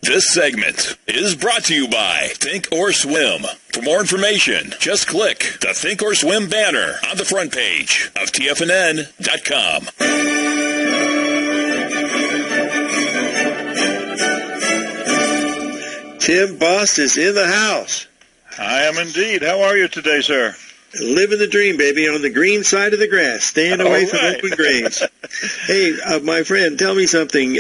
This segment is brought to you by Think or Swim. For more information, just click the Think or Swim banner on the front page of TFNN.com. Tim Bost is in the house. I am indeed. How are you today, sir? Living the dream, baby, on the green side of the grass. Staying away from open graves. Hey, my friend, tell me something.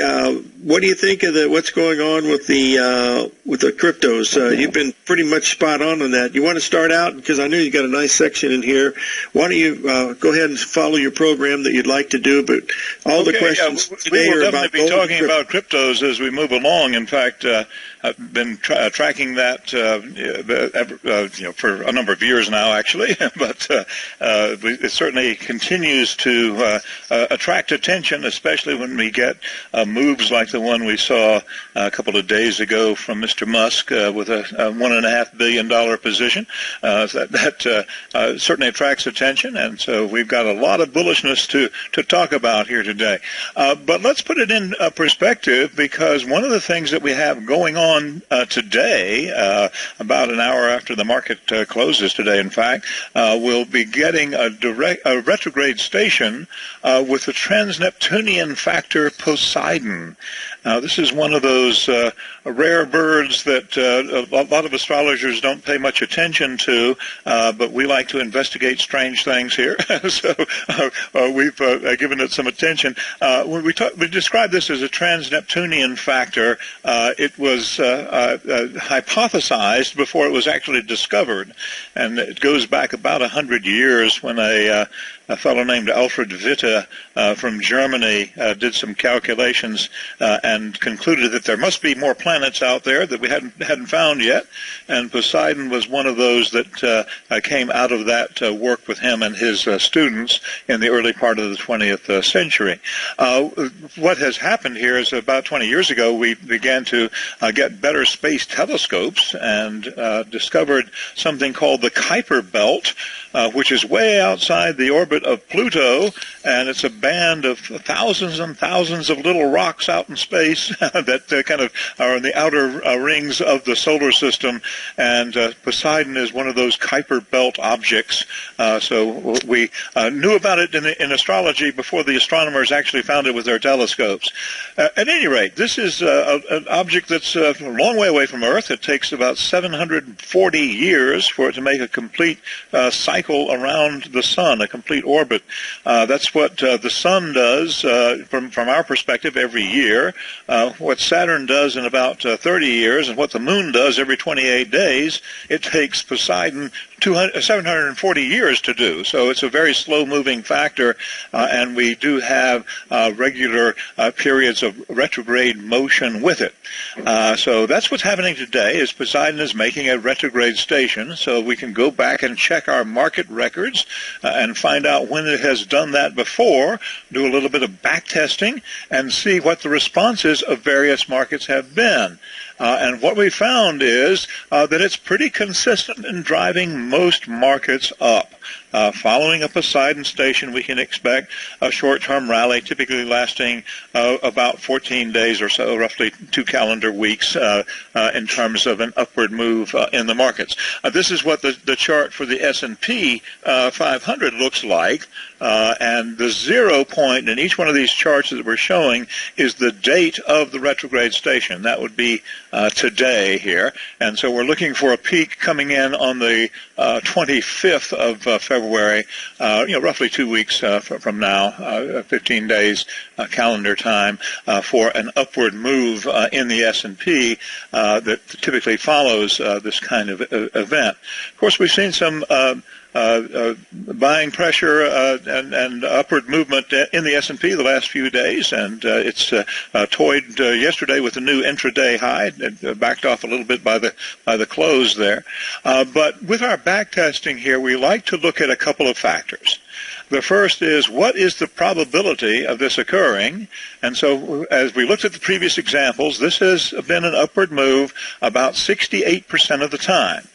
What do you think of what's going on with the cryptos? You've been pretty much spot on that. You want to start out, because I know you got a nice section in here. Why don't you go ahead and follow your program that you'd like to do? But all the questions today are about gold. We will definitely be talking about cryptos as we move along. In fact, I've been tracking that for a number of years now, actually. But it certainly continues to attract attention, especially when we get moves like the one we saw a couple of days ago from Mr. Musk with a $1.5 billion position. That certainly attracts attention, and so we've got a lot of bullishness to talk about here today. But let's put it in perspective, because one of the things that we have going on today, about an hour after the market closes today, in fact, we'll be getting a retrograde station with the transneptunian factor Poseidon. Now, this is one of those rare birds that a lot of astrologers don't pay much attention to, but we like to investigate strange things here. So we've given it some attention. When we describe this as a transneptunian factor, it was hypothesized before it was actually discovered, and it goes back about 100 years when a fellow named Alfred Witte from Germany did some calculations and concluded that there must be more planets out there that we hadn't found yet, and Poseidon was one of those that came out of that work with him and his students in the early part of the 20th century. What has happened here is about 20 years ago we began to get better space telescopes and discovered something called the Kuiper Belt, which is way outside the orbit of Pluto, and it's a band of thousands and thousands of little rocks out in space that kind of are in the outer rings of the solar system, and Poseidon is one of those Kuiper Belt objects. So we knew about it in astrology before the astronomers actually found it with their telescopes. At any rate, this is an object that's a long way away from Earth. It takes about 740 years for it to make a complete cycle around the sun, a complete orbit. That's what the sun does from our perspective every year, what Saturn does in about 30 years, and what the moon does every 28 days. It takes Poseidon 740 years to do. So it's a very slow-moving factor, and we do have regular periods of retrograde motion with it. So that's what's happening today, is Poseidon is making a retrograde station, so we can go back and check our market records and find out when it has done that before, do a little bit of back testing, and see what the responses of various markets have been. And what we found is that it's pretty consistent in driving most markets up. Following a Poseidon station, we can expect a short-term rally, typically lasting about 14 days or so, roughly 2 calendar weeks, in terms of an upward move in the markets. This is what the chart for the S&P 500 looks like, and the 0 point in each one of these charts that we're showing is the date of the retrograde station. That would be today here, and so we're looking for a peak coming in on the 25th of February, roughly 2 weeks from now, 15 days calendar time, for an upward move in the S&P that typically follows this kind of event. Of course, we've seen some buying pressure and upward movement in the S&P the last few days, and it's toyed yesterday with a new intraday high. It backed off a little bit by the close there. But with our back testing here, we like to look at a couple of factors. The first is, what is the probability of this occurring? And so as we looked at the previous examples, this has been an upward move about 68% of the time.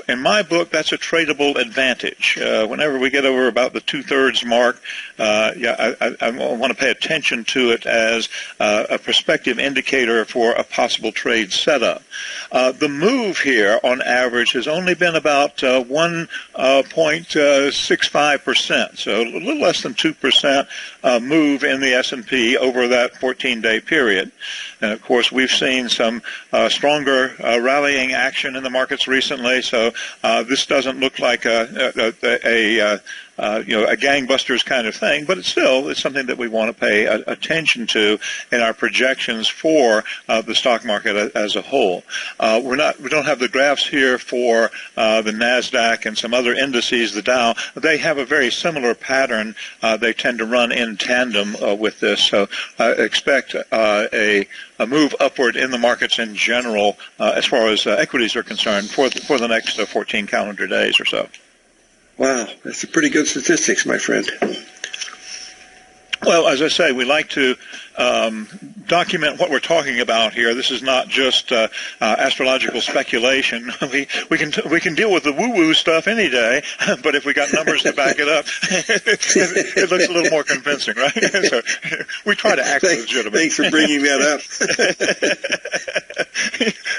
In my book, that's a tradable advantage. Whenever we get over about the two-thirds mark, I want to pay attention to it as a prospective indicator for a possible trade setup. The move here, on average, has only been about 1.65%, so a little less than 2% move in the S&P over that 14-day period. And, of course, we've seen some stronger rallying action in the markets recently, so this doesn't look like a gangbusters kind of thing, but it's something that we want to pay attention to in our projections for the stock market as a whole. We don't have the graphs here for the NASDAQ and some other indices, the Dow. They have a very similar pattern. They tend to run in tandem with this, so expect a move upward in the markets in general as far as equities are concerned for the next 14 calendar days or so. Wow, that's a pretty good statistics, my friend. Well, as I say, we like to document what we're talking about here. This is not just astrological speculation. We can deal with the woo-woo stuff any day, but if we got numbers to back it up, it looks a little more convincing, right? So we try to act legitimate. Thanks for bringing that up.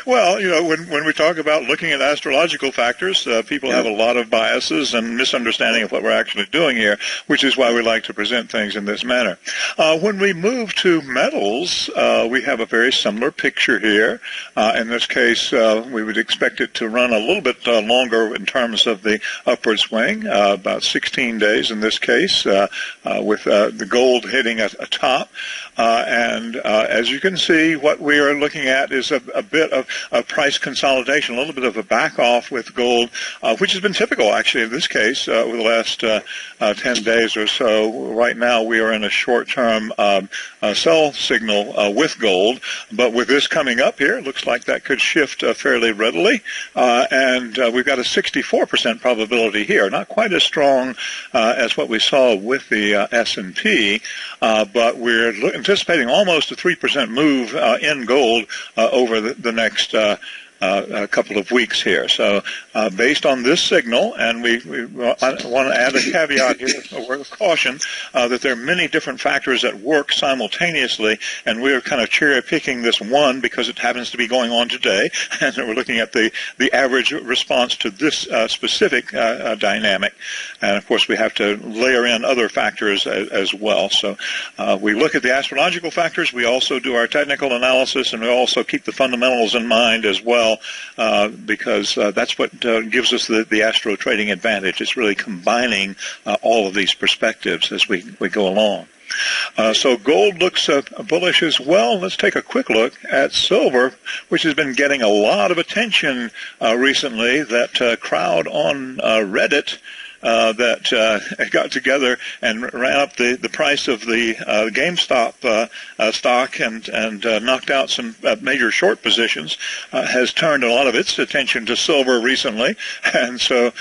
Well, when we talk about looking at astrological factors, people have a lot of biases and misunderstanding of what we're actually doing here, which is why we like to present things in this manner. When we move to metals, we have a very similar picture here. In this case, we would expect it to run a little bit longer in terms of the upward swing, about 16 days in this case, with the gold hitting a top. And as you can see, what we are looking at is a bit of a price consolidation, a little bit of a back off with gold, which has been typical, actually, in this case, over the last 10 days or so. Right now, we are in a short-term sell signal with gold, but with this coming up here, it looks like that could shift fairly readily, and we've got a 64% probability here, not quite as strong as what we saw with the S&P, but we're anticipating almost a 3% move in gold over the next a couple of weeks here. So based on this signal, and we want to add a caveat here, a word of caution, that there are many different factors at work simultaneously, and we're kind of cherry-picking this one because it happens to be going on today, and we're looking at the average response to this specific dynamic. And, of course, we have to layer in other factors as well. So we look at the astrological factors, we also do our technical analysis, and we also keep the fundamentals in mind as well, because that's what gives us the astro trading advantage. It's really combining all of these perspectives as we go along. So gold looks bullish as well. Let's take a quick look at silver, which has been getting a lot of attention recently. That crowd on Reddit that got together and ran up the price of the GameStop stock and knocked out some major short positions, has turned a lot of its attention to silver recently. And so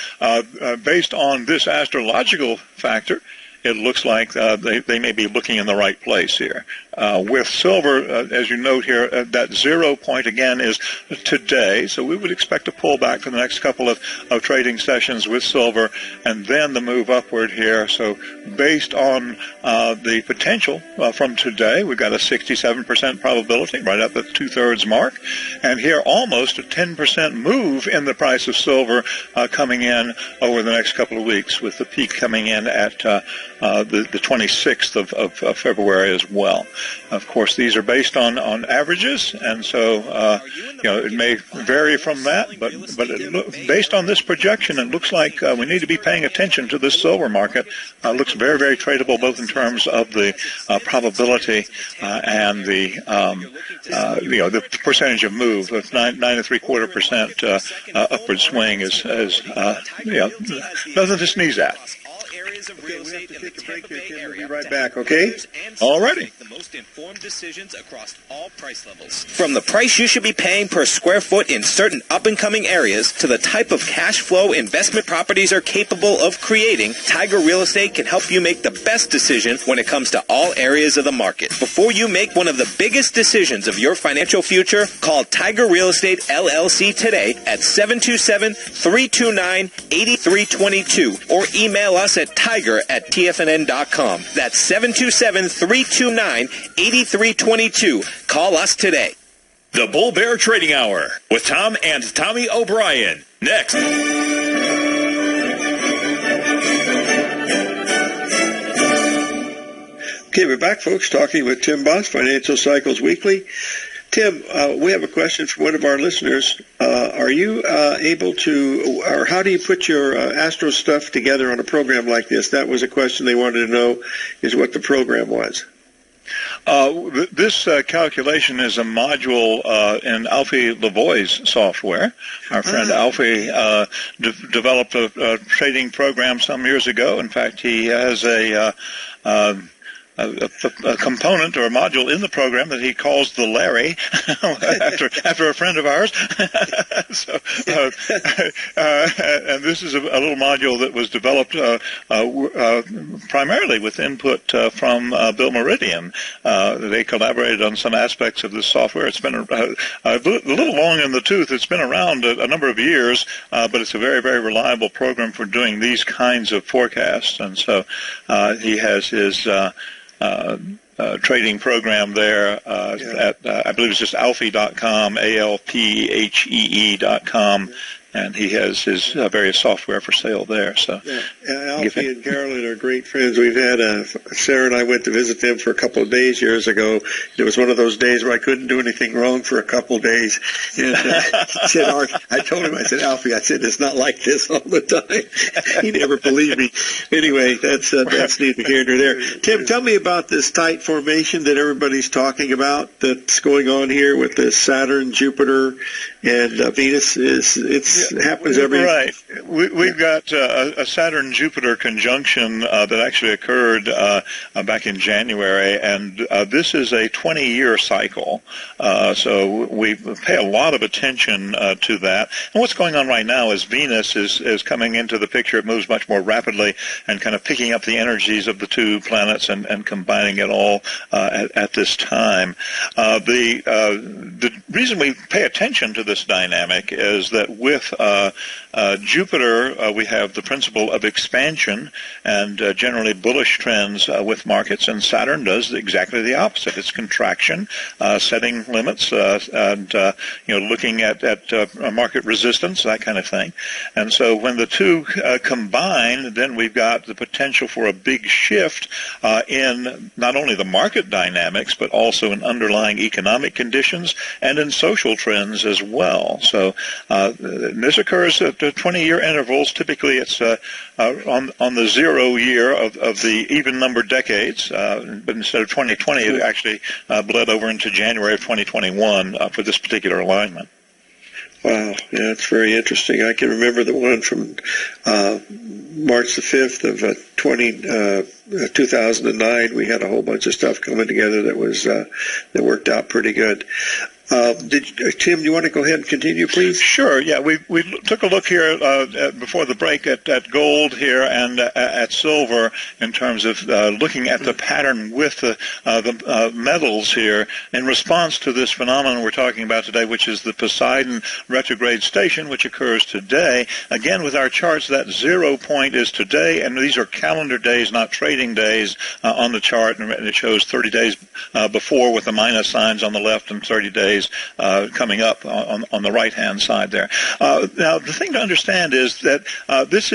based on this astrological factor, it looks like they may be looking in the right place here. With silver, as you note here, that 0 point again is today, so we would expect a pullback for the next couple of trading sessions with silver, and then the move upward here. So based on the potential from today, we've got a 67% probability, right up at the two-thirds mark, and here almost a 10% move in the price of silver coming in over the next couple of weeks, with the peak coming in at the 26th of February as well. Of course, these are based on averages, and so it may vary from that. But based on this projection, it looks like we need to be paying attention to this silver market. It looks very, very tradable, both in terms of the probability and the percentage of move. With 9.75% upward swing is nothing to sneeze at. areas of real estate in the Tampa Bay area. We'll be right back, okay? Alrighty. The most informed decisions across all price levels. From the price you should be paying per square foot in certain up-and-coming areas to the type of cash flow investment properties are capable of creating, Tiger Real Estate can help you make the best decision when it comes to all areas of the market. Before you make one of the biggest decisions of your financial future, call Tiger Real Estate LLC today at 727-329-8322 or email us at tiger@tfnn.com. That's 727-329-8322. Call us today. The Bull Bear Trading Hour with Tom and Tommy O'Brien. Next. Okay, we're back, folks, talking with Tim Boss, Financial Cycles Weekly. Tim, we have a question from one of our listeners. Are you able to, or how do you put your Astro stuff together on a program like this? That was a question they wanted to know, is what the program was. This calculation is a module in Alfie Lavoie's software. Our friend Alfie developed a trading program some years ago. In fact, he has a component or a module in the program that he calls the Larry after a friend of ours. And this is a little module that was developed primarily with input from Bill Meridian. They collaborated on some aspects of this software. It's been a little long in the tooth. It's been around a number of years, but it's a very, very reliable program for doing these kinds of forecasts. And so he has his trading program there at, I believe it's just alphee.com, ALPHEE.com, and he has his various software for sale there. So, Alfie and Carolyn are great friends. We've had Sarah and I went to visit them for a couple of days years ago. It was one of those days where I couldn't do anything wrong for a couple of days. And I told him, I said, Alfie, I said, it's not like this all the time. He never believed me. Anyway, that's neither here nor there. Tim, tell me about this tight formation that everybody's talking about that's going on here with the Saturn, Jupiter, and Venus. It happens every... Right. We've got a Saturn-Jupiter conjunction that actually occurred back in January, and this is a 20-year cycle. So we pay a lot of attention to that. And what's going on right now is Venus is coming into the picture. It moves much more rapidly and kind of picking up the energies of the two planets and combining it all at this time. The reason we pay attention to this dynamic is that with Jupiter, we have the principle of expansion and generally bullish trends with markets, and Saturn does exactly the opposite. It's contraction, setting limits, and looking at market resistance, that kind of thing. And so when the two combine, then we've got the potential for a big shift in not only the market dynamics, but also in underlying economic conditions and in social trends as well. So this occurs at 20-year intervals. Typically, it's on the 0 year of the even-numbered decades. But instead of 2020, it actually bled over into January of 2021 for this particular alignment. Wow, yeah, it's very interesting. I can remember the one from March the 5th of 2009. We had a whole bunch of stuff coming together that worked out pretty good. Tim, do you want to go ahead and continue, please? Sure. Yeah, we took a look here before the break at gold here and at silver in terms of looking at the pattern with the metals here in response to this phenomenon we're talking about today, which is the Poseidon retrograde station, which occurs today. Again, with our charts, that 0 point is today, and these are calendar days, not trading days on the chart, and it shows 30 days before with the minus signs on the left and 30 days coming up on the right-hand side there. Now, the thing to understand is that this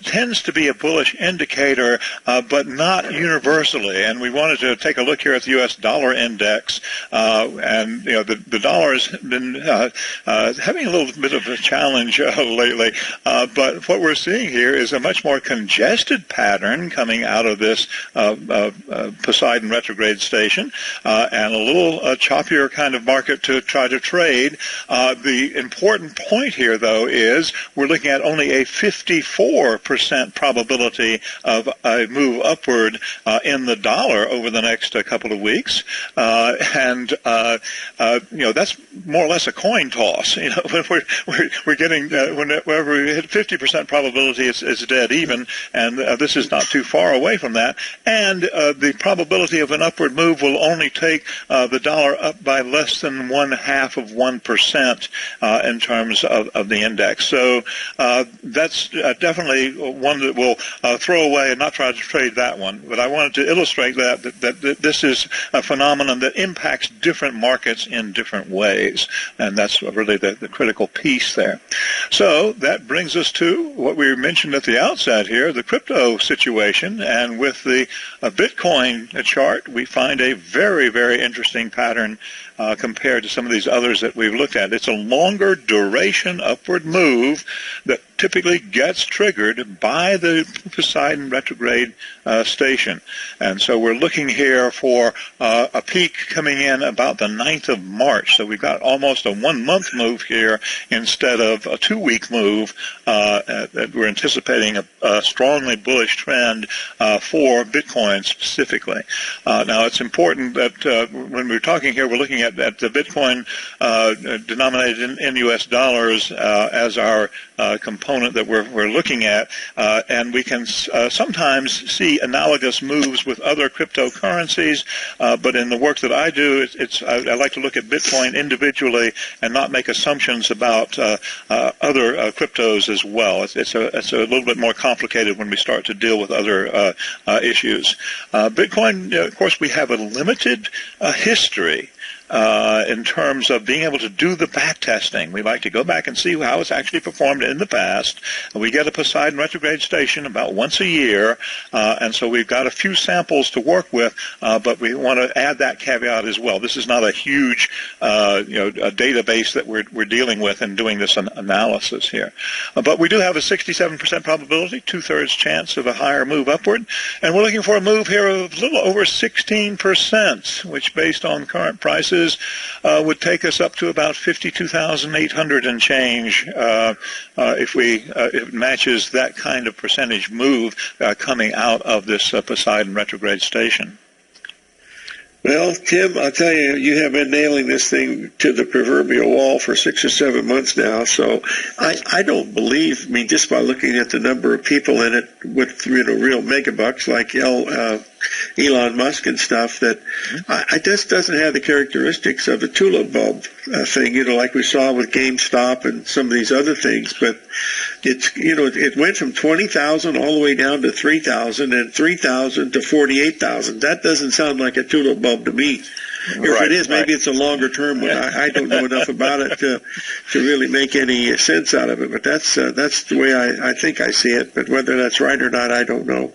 tends to be a bullish indicator, but not universally. And we wanted to take a look here at the U.S. dollar index, and the dollar has been having a little bit of a challenge lately. But what we're seeing here is a much more congested pattern coming out of this Poseidon retrograde station, and a little choppier kind of market to try to trade. The important point here, though, is we're looking at only a 54% probability of a move upward in the dollar over the next couple of weeks, and that's more or less a coin toss. When we're getting whenever we hit 50% probability, it's dead even, and this is not too far away from that. And the probability of an upward move will only take the dollar up by less than 0.5% in terms of the index. So that's definitely one that we'll throw away and not try to trade that one. But I wanted to illustrate that this is a phenomenon that impacts different markets in different ways, and that's really the critical piece there. So that brings us to what we mentioned at the outset here, the crypto situation, and with the Bitcoin chart, we find a very, very interesting pattern compared to some of these others that we've looked at. It's a longer duration upward move that typically gets triggered by the Poseidon retrograde station. And so we're looking here for a peak coming in about the 9th of March. So we've got almost a 1-month move here instead of a 2-week move. That we're anticipating a strongly bullish trend for Bitcoin specifically. Now it's important that when we're talking here, we're looking at the Bitcoin denominated in U.S. dollars as our component that we're looking at, and we can sometimes see analogous moves with other cryptocurrencies, but in the work that I do, I like to look at Bitcoin individually and not make assumptions about other cryptos as well. It's a little bit more complicated when we start to deal with other issues. Bitcoin, of course, we have a limited history in terms of being able to do the back testing. We like to go back and see how it's actually performed in the past. We get a Poseidon retrograde station about once a year, and so we've got a few samples to work with, but we want to add that caveat as well. This is not a huge a database that we're dealing with and doing this analysis here. But we do have a 67% probability, 2/3 chance of a higher move upward, and we're looking for a move here of a little over 16%, which based on current prices would take us up to about 52,800 and change if it matches that kind of percentage move coming out of this Poseidon retrograde station. Well, Tim, I'll tell you, you have been nailing this thing to the proverbial wall for 6 or 7 months now. So I don't believe, just by looking at the number of people in it with real megabucks like Elon Musk and stuff, that it just doesn't have the characteristics of the Tulip bulb thing, like we saw with GameStop and some of these other things. But it's, it went from 20,000 all the way down to 3,000 and 3,000 to 48,000. That doesn't sound like a Tulip bulb to me. If it is, maybe it's a longer term one. I don't know enough about it to really make any sense out of it. But that's the way I think I see it. But whether that's right or not, I don't know.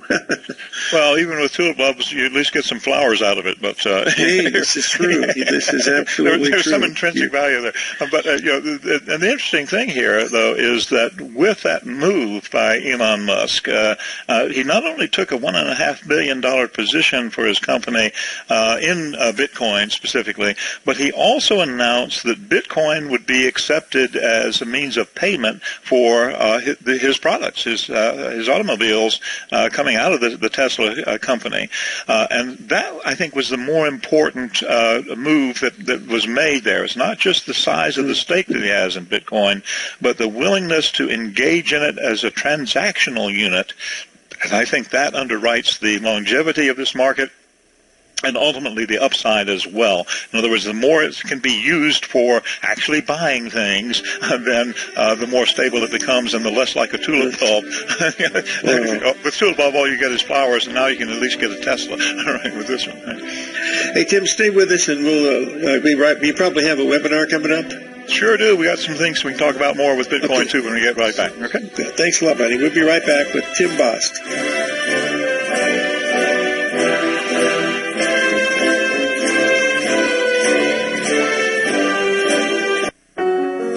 Well, even with tulip bulbs, you at least get some flowers out of it. But hey, this is true. This is absolutely there's true. Some intrinsic value there. But and the interesting thing here, though, is that with that move by Elon Musk, he not only took a $1.5 billion position for his company in Bitcoin specifically, but he also announced that Bitcoin would be accepted as a means of payment for his products, his automobiles coming out of the Tesla company. And that, I think, was the more important move that was made there. It's not just the size of the stake that he has in Bitcoin, but the willingness to engage in it as a transactional unit. And I think that underwrites the longevity of this market and ultimately the upside as well. In other words, the more it can be used for actually buying things, then the more stable it becomes and the less like a tulip bulb. With tulip bulb, all you get is flowers, and now you can at least get a Tesla right, with this one. Hey, Tim, stay with us, and we'll be right. You probably have a webinar coming up? Sure do. We got some things we can talk about more with Bitcoin, too, when we get right back. Okay? Thanks a lot, buddy. We'll be right back with Tim Bost.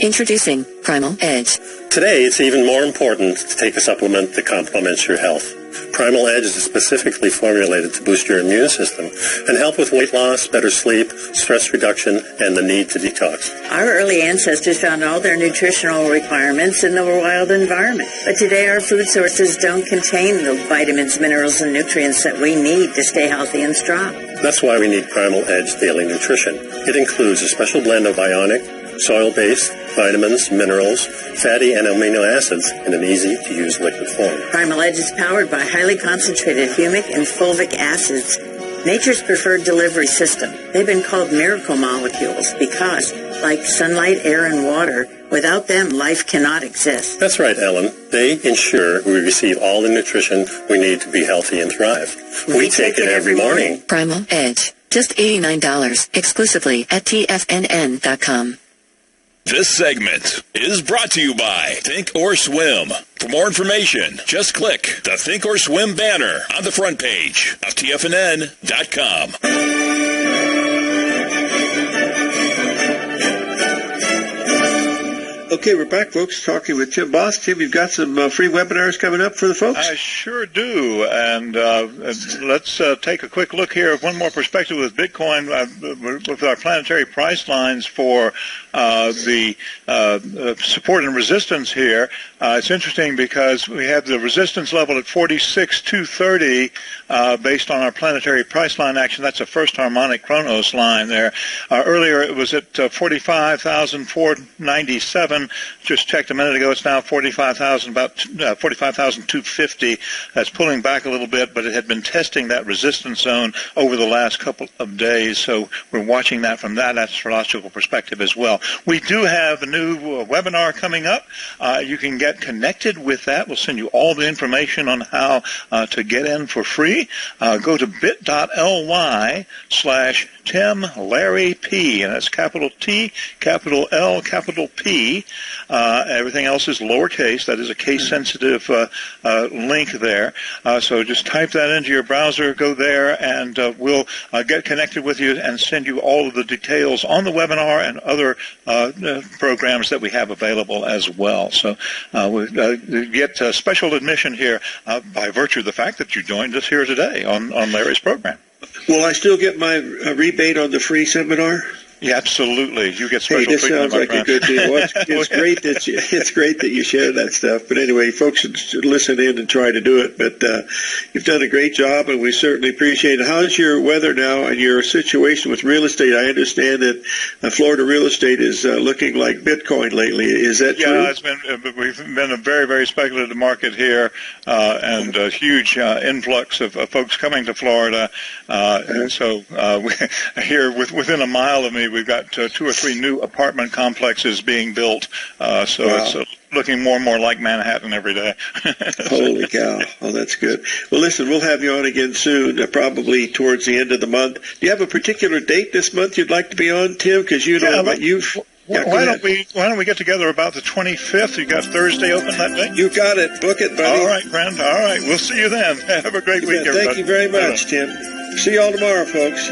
Introducing Primal Edge. Today, it's even more important to take a supplement that complements your health. Primal Edge is specifically formulated to boost your immune system and help with weight loss, better sleep, stress reduction, and the need to detox. Our early ancestors found all their nutritional requirements in the wild environment. But today our food sources don't contain the vitamins, minerals, and nutrients that we need to stay healthy and strong. That's why we need Primal Edge Daily Nutrition. It includes a special blend of bionic, soil-based vitamins, minerals, fatty and amino acids in an easy-to-use liquid form. Primal Edge is powered by highly concentrated humic and fulvic acids, nature's preferred delivery system. They've been called miracle molecules because, like sunlight, air, and water, without them, life cannot exist. That's right, Ellen. They ensure we receive all the nutrition we need to be healthy and thrive. We take it every morning. Primal Edge. Just $89, exclusively at TFNN.com. This segment is brought to you by Think or Swim. For more information, just click the Think or Swim banner on the front page of TFNN.com. Okay, we're back, folks, talking with Tim Boss. Tim, you've got some free webinars coming up for the folks? I sure do. And let's take a quick look here. One more perspective with Bitcoin, with our planetary price lines for the support and resistance here. It's interesting because we have the resistance level at 46,230 based on our planetary price line action. That's a first harmonic Chronos line there. Earlier it was at 45,497. Just checked a minute ago. It's now 45,000, about 45,250. That's pulling back a little bit, but it had been testing that resistance zone over the last couple of days. So we're watching that from that astrological perspective as well. We do have a new webinar coming up. You can get connected with that. We'll send you all the information on how to get in for free. Go to bit.ly/TimLarryP, and that's capital T, capital L, capital P. Everything else is lowercase. That is a case-sensitive link there. So just type that into your browser, go there, and we'll get connected with you and send you all of the details on the webinar and other programs that we have available as well. So we get special admission here by virtue of the fact that you joined us here today on Larry's program. Will I still get my rebate on the free seminar? Yeah, absolutely. You get special treatment. Hey, this treatment, sounds like a good deal. Well, it's great that it's great that you share that stuff. But anyway, folks should listen in and try to do it. But you've done a great job, and we certainly appreciate it. How's your weather now and your situation with real estate? I understand that Florida real estate is looking like Bitcoin lately. Is that true? Yeah, we've been a very, very speculative market here, and a huge influx of folks coming to Florida. And so here, within a mile of me, we've got 2 or 3 new apartment complexes being built, so wow. It's looking more and more like Manhattan every day. Holy cow. Oh, that's good. Well, listen, we'll have you on again soon, probably towards the end of the month. Do you have a particular date this month you'd like to be on, Tim? Because you know what you've... Why don't we get together about the 25th? You got Thursday open that day? You got it. Book it, buddy. All right, friend. All right. We'll see you then. Have a great week, everybody. Thank you very much, Tim. See you all tomorrow, folks.